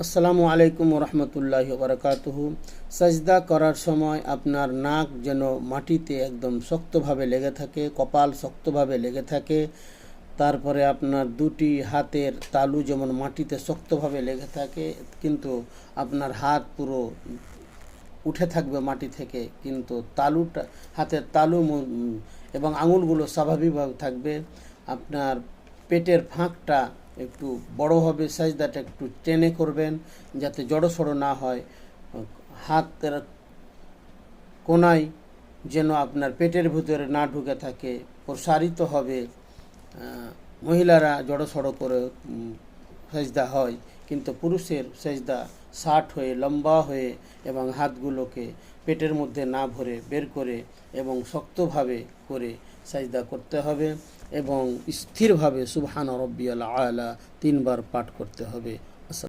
আসসালামু আলাইকুম রহমতুল্লাহি বারাকাতুহু। সাজদা করার সময় আপনার নাক যেন মাটিতে একদম শক্তভাবে লেগে থাকে, কপাল শক্তভাবে লেগে থাকে। তারপরে আপনার দুটি হাতের তালু যেমন মাটিতে শক্তভাবে লেগে থাকে, কিন্তু আপনার হাত পুরো উঠে থাকবে মাটি থেকে, কিন্তু তালুটা হাতের তালু এবং আঙুলগুলো স্বাভাবিকভাবে থাকবে। আপনার পেটের ফাঁকটা একটু বড় হবে, সাজদাটা একটু টেনে করবেন যাতে জড়সড় না হয়। হাতের কোনায় যেন আপনার পেটের ভিতরে না ঢুকে থাকে, প্রসারিত হবে। মহিলারা জড়সড় করে সেজদা হয়, কিন্তু পুরুষের সেজদা ষাট হয়ে লম্বা হয়ে এবং হাতগুলোকে পেটের মধ্যে না ভরে বের করে এবং শক্তভাবে করে সেজদা করতে হবে এবং স্থিরভাবে সুবহান রব্বিয়াল আলা 3 বার পাঠ করতে হবে।